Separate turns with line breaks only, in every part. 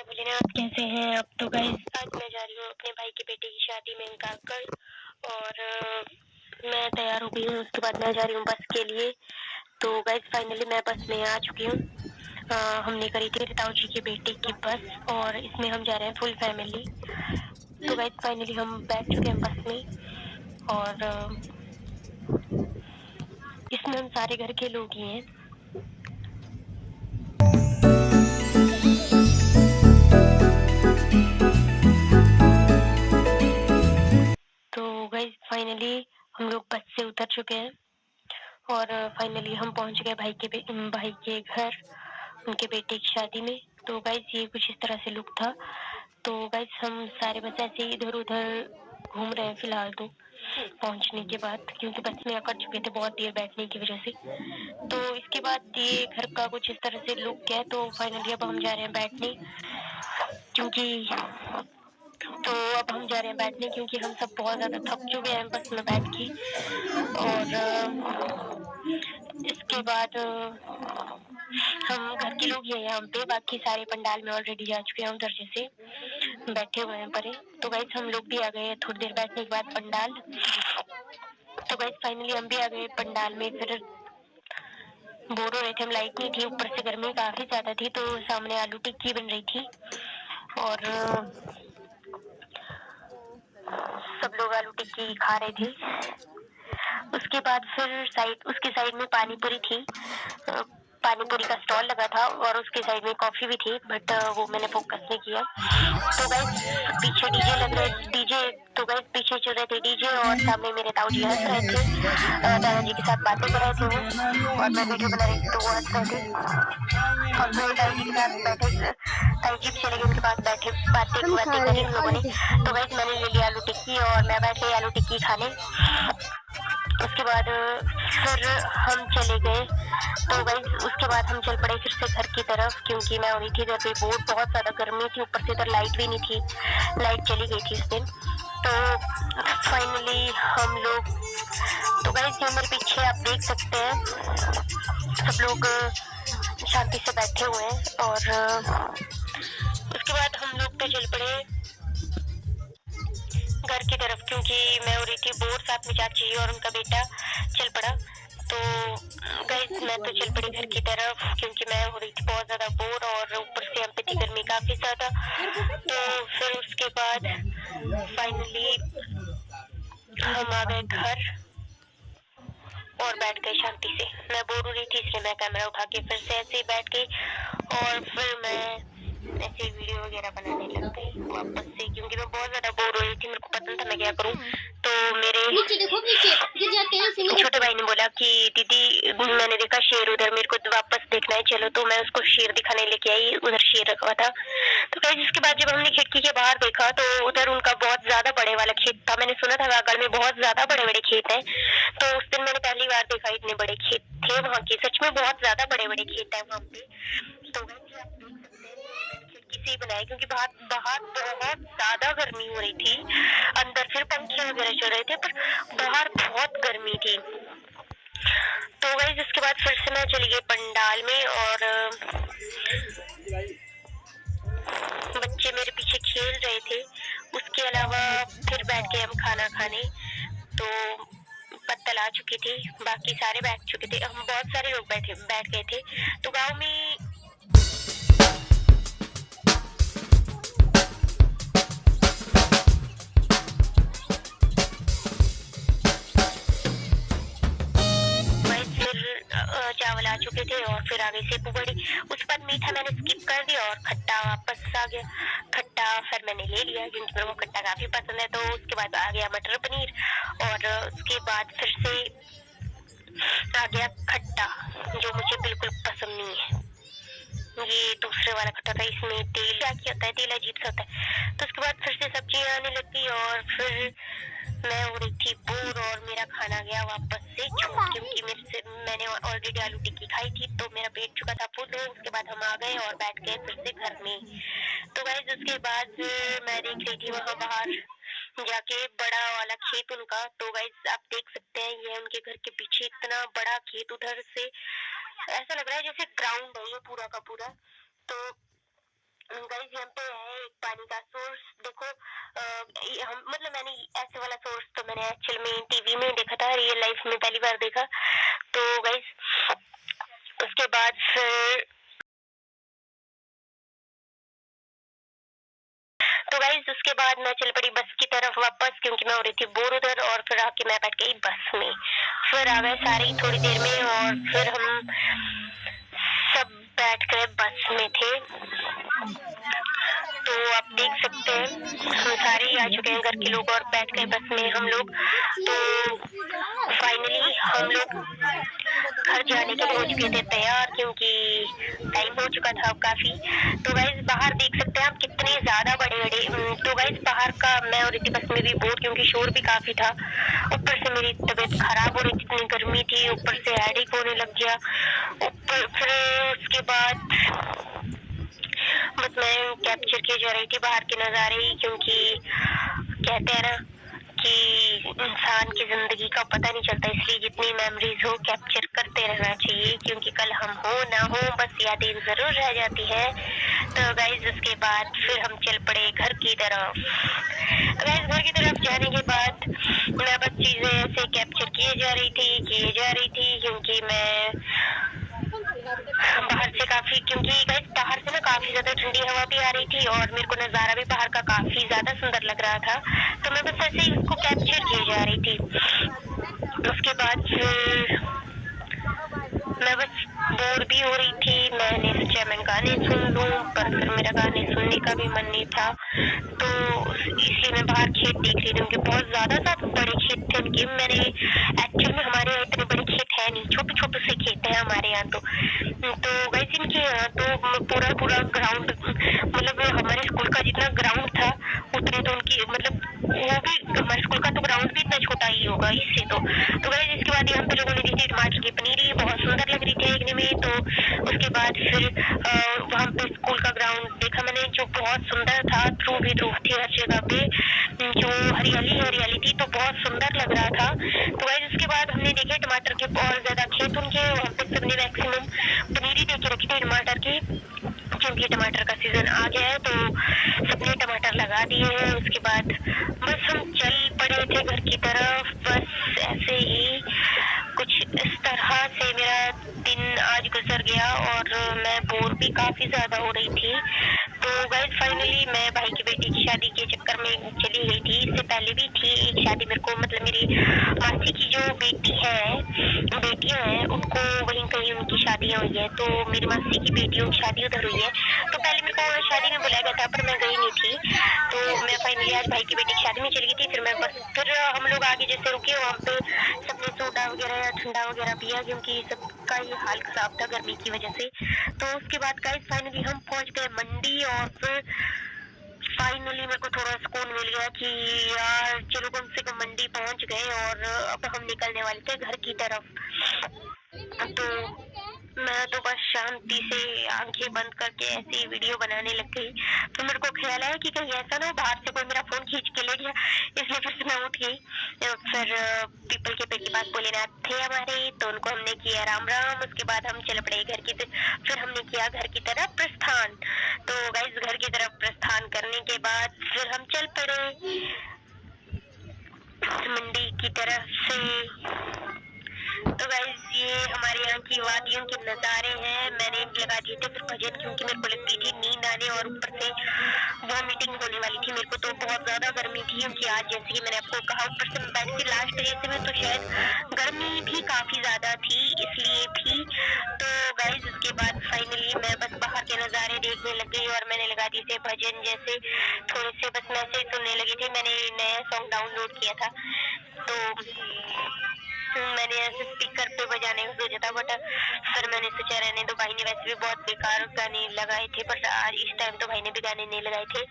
भोलेनाथ, कैसे हैं आप? तो गाइस आज मैं जा रही हूँ अपने भाई के बेटे की शादी में काकड़, और मैं तैयार हो गई हूँ। उसके बाद मैं जा रही हूँ बस के लिए। तो गाइस फाइनली मैं बस में आ चुकी हूँ। हमने करी थी रिताऊ जी के बेटे की बस, और इसमें हम जा रहे हैं फुल फैमिली। तो गाइस फाइनली हम बैठ चुके हैं बस में, और इसमें हम सारे घर के लोग ही हैं। तो गाइस फाइनली हम लोग बस से उतर चुके हैं, और फाइनली हम पहुंच गए भाई के घर, उनके बेटे की शादी में। तो गाइस ये कुछ इस तरह से लुक था। तो गाइस हम सारे बस ऐसे ही इधर उधर घूम रहे हैं फिलहाल तो, पहुंचने के बाद, क्योंकि बस में अकड़ चुके थे बहुत देर बैठने की वजह से। तो इसके बाद ये घर का कुछ इस तरह से लुक है। तो फाइनली अब हम जा रहे हैं बैठने, क्योंकि हम सब बहुत ज्यादा थक चुके हैं बस में बैठ के। और इसके बाद हम घर के लोग ही हैं यहाँ पे, बाकी सारे पंडाल में ऑलरेडी जा चुके हैं, उधर जैसे बैठे हुए हैं परे। तो गाइस हम लोग भी आ गए थोड़ी देर बैठने के बाद पंडाल। तो गाइस फाइनली हम भी आ गए पंडाल में। फिर बोर हो रहे थे हम, लाइट नहीं थी, ऊपर से गर्मी काफी ज्यादा थी। तो सामने आलू टिक्की बन रही थी, और सब लोग आलू टिक्की खा रहे थे। उसके बाद फिर उसके साइड में पानी पूरी थी, पानी पूरी का स्टॉल लगा था, और उसके साइड में कॉफी भी थी, बट वो मैंने फोकस नहीं किया। तो गाइस पीछे डीजे लग रहे डीजे तो गाइस पीछे चल रहे थे डीजे, और सामने मेरे ताऊ जी हंस रहे थे, दादाजी के साथ बातें कर रहे थे वो, और मैं वीडियो बना रही थी तो वो हंस रहे थे। और फिर ताऊ जी के साथ बैठे, ताऊ जी भी चले गए, उनके पास बैठे बातें करी हम लोगों ने। तो गाइस मैंने ले लिया आलू टिक्की, और मैं बैठ गई आलू टिक्की खाने। उसके बाद फिर हम चले गए। तो गाइस उसके बाद हम चल पड़े फिर से घर की तरफ, क्योंकि मैं हो रही थी इधर पे बोर, बहुत ज्यादा गर्मी थी, ऊपर से इधर लाइट भी नहीं थी, लाइट चली गई थी इस दिन। तो फाइनली हम लोग, तो गाइस ये मेरे पीछे आप देख सकते हैं, सब लोग शांति से बैठे हुए हैं। और उसके बाद हम लोग तो चल पड़े घर की तरफ, क्योंकि मैं हो रही थी बोर, साथ में चाची और उनका बेटा चल पड़ा। तो गाइस मैं तो चल पड़ी घर की तरफ, क्योंकि मैं हो रही थी बहुत ज्यादा बोर, और ऊपर से हम पे थी गर्मी काफी ज्यादा। तो फिर उसके बाद फाइनली हम आ गए घर, और बैठ गए शांति से। मैं बोर हो रही थी, इसलिए मैं कैमरा उठा के फिर से ऐसे ही बैठ गई, और फिर मैं ऐसे वीडियो वगैरह बनाने लग गई वापस से, क्योंकि मैं बहुत ज्यादा बोर हो रही थी, मेरे को पता नहीं था मैं क्या करूं। तो मेरे छोटे भाई ने बोला कि दीदी मैंने देखा शेर उधर, मेरे को वापस देखना है, चलो। तो मैं उसको शेर दिखाने लेके आई, उधर शेर रखा हुआ था। तो गाइस इसके बाद जब हमने खिड़की के बाहर देखा, तो उधर उनका बहुत ज्यादा बड़े वाला खेत था। मैंने सुना था काकड़ में बहुत ज्यादा बड़े बड़े खेत हैं, तो उस दिन मैंने पहली बार देखा इतने बड़े खेत थे वहाँ के। सच में बहुत ज्यादा बड़े बड़े खेत है वहाँ पे। तो गाइस आप देख सकते हैं, खिड़की से ही बनाया, क्योंकि बाहर बाहर बहुत ज्यादा गर्मी हो रही थी, अंदर फिर पंखे वगैरह चल रहे थे, पर बाहर बहुत गर्मी थी। तो गाइस इसके बाद फिर से मैं चली गई पंडाल में, और बच्चे मेरे पीछे खेल रहे थे। उसके अलावा फिर बैठ गए हम खाना खाने। तो पत्तल आ चुकी थी, बाकी सारे बैठ चुके थे, हम बहुत सारे लोग बैठ गए थे। तो गाँव में चावल आ चुके थे, और फिर आगे से पुबड़ी। उसके बाद मीठा मैंने स्किप कर दिया, और खट्टा वापस आ गया। खट्टा फिर मैंने ले लिया, क्योंकि मेरे को खट्टा काफी पसंद है। तो उसके बाद आ गया मटर पनीर, और उसके बाद फिर से आ गया खट्टा, जो मुझे बिल्कुल पसंद नहीं है। ये दूसरे वाला खट्टा था, इसमें तेल क्या होता है, तेल अजीब सा होता है। तो उसके बाद फिर से सब्जियां आने लगी, और फिर मैं हो रही थी बोर, और मेरा खाना गया वापस से छूट, क्योंकि मैंने ऑलरेडी आलू टिक्की खाई थी, तो मेरा पेट चुका था फुल। उसके बाद हम आ गए और बैठ गए फिर से घर में। तो गाइस उसके बाद मैं देख रही थी वहाँ बाहर जाके बड़ा वाला खेत उनका। तो गाइस आप देख सकते हैं, ये उनके घर के पीछे इतना बड़ा खेत, उधर से ऐसा लग रहा है जैसे ग्राउंड है ये पूरा का पूरा। तो गाइस गाइस यहाँ पे है एक पानी का सोर्स। देखो हम मतलब मैंने ऐसे वाला सोर्स तो मैंने एक्चुअल में टीवी में देखा था, रियल लाइफ में पहली बार देखा। तो गाइस उसके बाद फिर उसके बाद मैं चल पड़ी बस की तरफ वापस, क्योंकि मैं हो रही थी बोर उधर। और फिर आके मैं बैठ गई बस में। फिर आ गए सारे ही थोड़ी देर में, और फिर हम सब बैठ गए बस में थे। तो आप देख सकते हैं हम सारे ही आ चुके हैं घर के लोग, और बैठ गए बस में हम लोग। तो फाइनली हम लोग घर जाने के लिए हो चुके थे तैयार, क्योंकि टाइम हो चुका था काफी। तो गाइस बाहर देख सकते हैं आप कितने ज्यादा बड़े बड़े। तो गाइस बाहर का मैं और बस में भी बोर, क्योंकि शोर भी काफी था। ऊपर से मेरी तबीयत खराब हो रही थी, इतनी गर्मी थी, ऊपर से हेडेक होने लग गया। ऊपर फिर उसके बाद बस मैं कैप्चर किए जा रही थी बाहर के नजारे, क्योंकि कहते हैं ना कि इंसान की जिंदगी का पता नहीं चलता, इसलिए जितनी मेमोरीज हो कैप्चर करते रहना चाहिए, क्योंकि कल हम हो ना हो बस यादें जरूर रह जाती है। तो गाइस उसके बाद फिर हम चल पड़े घर की तरफ। गाइस घर की तरफ जाने के बाद मैं बस चीजें ऐसे कैप्चर किए जा रही थी, क्योंकि मैं बाहर से काफी, क्योंकि गाइस बाहर से ना काफी ज्यादा ठंडी हवा भी आ रही थी, और मेरे को नजारा भी बाहर का काफी ज्यादा सुंदर लग रहा था। तो मैं बस ऐसे ही उसको कैप्चर किए जा रही थी। उसके बाद फिर मैं बस बोर भी हो रही थी, मैंने सोचा मैं गाने सुन लूं, पर फिर मेरा गाने सुनने का भी मन नहीं था। तो इसलिए मैं बाहर खेत देख रही थी, उनके बहुत ज्यादा बड़े खेत थे उनके। मैंने एक्चुअल में हमारे यहाँ इतने बड़े खेत है नहीं, छोटे छोटे से खेत है हमारे यहाँ। तो वैसे इनके यहाँ तो पूरा ग्राउंड, मतलब हमारे स्कूल का जितना ग्राउंड था उतने तो उनकी, मतलब वो भी हमारे स्कूल का तो ग्राउंड भी इतना छोटा ही होगा इससे। तो वैसे इसके बाद यहाँ पे लोगों ने दी थी टमाटर की पनीरी, बहुत सुंदर लग रही थी देखने में। तो उसके बाद फिर वहाँ पे स्कूल का ग्राउंड देखा मैंने, जो बहुत सुंदर था, ध्रुव ही ध्रुव थी हर जगह पे, जो हरियाली थी, तो बहुत सुंदर लग रहा था। तो वैसे उसके बाद हमने देखे टमाटर के और ज्यादा खेत उनके, वहाँ पे सबने मैक्सिमम पनीरी दे के रखी थी टमाटर की, क्योंकि टमाटर का सीजन आ गया है। तो सबने टमाटर लगा दिए हैं। उसके बाद बस हम चल पड़े थे घर की तरफ। बस ऐसे ही कुछ इस तरह से मेरा दिन आज गुजर गया, और मैं बोर भी काफी ज्यादा हो रही थी। तो गाइस फाइनली मैं भाई की बेटी की शादी के चक्कर में चली गई थी। इससे पहले भी थी एक शादी मेरे को, मतलब मेरी मासी की जो बेटियां हैं उनको वहीं कहीं उनकी शादियां हुई है। तो मेरी मासी की बेटियों की शादी उधर हुई है। तो पहले मेरे को शादी में बुलाया गया था, पर मैं गई नहीं थी। तो मैं फाइनली आज भाई की बेटी की शादी में चली गई थी। फिर हम लोग आगे जैसे रुके, वहाँ पे सबने सोडा वगैरह ठंडा वगैरह पिया, क्योंकि सबका ये हाल खराब था गर्मी की वजह से। तो उसके बाद गाइस फाइनली हम पहुंच गए मंडी, और फिर फाइनली मेरे को थोड़ा सुकून मिल गया कि यार चलो कम से कम मंडी पहुंच गए, और अब हम निकलने वाले थे घर की तरफ। तो मैं तो बस शांति से आंखें बंद करके ऐसे ही वीडियो बनाने लग गई। तो मेरे को ख्याल आया कि कहीं ऐसा ना बाहर से कोई मेरा फोन खींच के ले गया, इसलिए फिर से मैं उठ गई। फिर पीपल के पेड़ के पास भोलेनाथ थे हमारे, तो उनको हमने किया राम राम। उसके बाद हम चल पड़े घर की, फिर हमने किया घर की तरफ प्रस्थान। तो गाइस घर की तरफ प्रस्थान करने के बाद फिर हम चल पड़े मंडी की तरफ से। तो गाइस ये हमारे यहाँ की वादियों के नज़ारे हैं। मैंने लगा दिए थे फिर भजन, क्योंकि मेरे को लगती थी नींद आने, और ऊपर से वॉमिटिंग होने वाली थी मेरे को। तो बहुत ज्यादा गर्मी थी, क्योंकि आज जैसे कि मैंने आपको कहा ऊपर से मैं बैठी थी लास्ट रेस में, तो शायद गर्मी भी काफी ज्यादा थी इसलिए भी। तो गाइस उसके बाद फाइनली मैं बस बाहर के नज़ारे देखने लग गई, और मैंने लगा दिए थे भजन जैसे थोड़े से, बस मैसेज सुनने लगी थी। मैंने नया सॉन्ग डाउनलोड किया था, तो मैंने ऐसे स्पीकर पे बजाने को सोचा था, बट फिर मैंने सोचा रहने दो। भाई ने वैसे भी बहुत बेकार गाने लगाए थे, बट आज इस टाइम तो भाई ने भी गाने नहीं लगाए थे।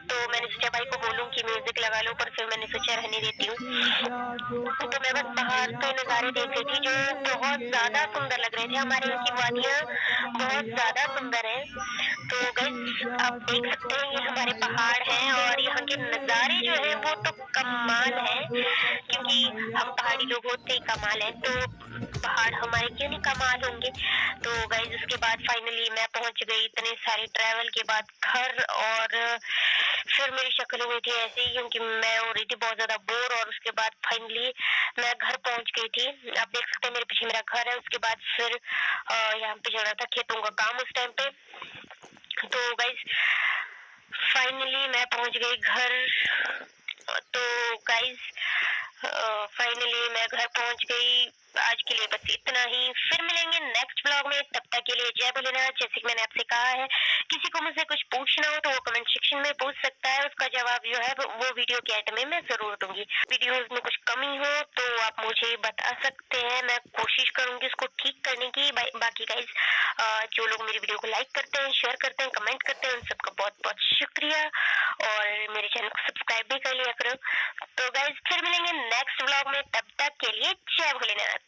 तो मैंने सोचा भाई को बोलूं कि म्यूजिक लगा लो, पर फिर मैंने सोचा रहने देती हूँ। तो मैं बस बाहर के नज़ारे देख रही थी, जो बहुत ज्यादा सुंदर लग रहे थे। हमारे यहाँ की वादियाँ बहुत ज्यादा सुंदर है। तो गाइस आप देख सकते हैं ये हमारे पहाड़ हैं, और यहाँ के नज़ारे जो है वो तो कमाल है, क्योंकि हम पहाड़ी लोग होते कमाल है, तो पहाड़ हमारे क्यों नहीं कमाल होंगे। तो गाइज उसके बाद फाइनली मैं पहुंच गई इतने सारे ट्रैवल के बाद घर, और फिर मेरी शक्ल हुई थी ऐसे ही क्योंकि मैं हो रही थी बहुत ज्यादा बोर। और उसके बाद फाइनली मैं घर पहुंच गई थी। आप देख सकते हैं मेरे पीछे मेरा घर है। उसके बाद फिर यहाँ पे चल रहा था खेतों का काम उस टाइम पे। तो गाइज फाइनली मैं पहुंच गई घर। तो गाइज फाइनली मैं घर पहुंच गई। आज के लिए बस इतना ही, फिर मिलेंगे नेक्स्ट ब्लॉग में। तब तक के लिए जय भोलेनाथ। जैसे कि मैंने आपसे कहा है, किसी को मुझसे कुछ पूछना हो तो वो कमेंट सेक्शन में पूछ सकता है, उसका जवाब जो है वो वीडियो के एंड में मैं जरूर दूंगी। वीडियोस में कुछ कमी हो तो आप मुझे बता सकते हैं, मैं कोशिश करूंगी उसको ठीक करने की। बाकी गाइज जो लोग मेरी वीडियो को लाइक करते हैं, शेयर करते हैं, कमेंट करते हैं, उन सबका बहुत बहुत शुक्रिया। और मेरे चैनल को सब्सक्राइब भी कर लिया करो। तो गाइज फिर मिलेंगे नेक्स्ट व्लॉग में, तब तक के लिए जय भोलेनाथ।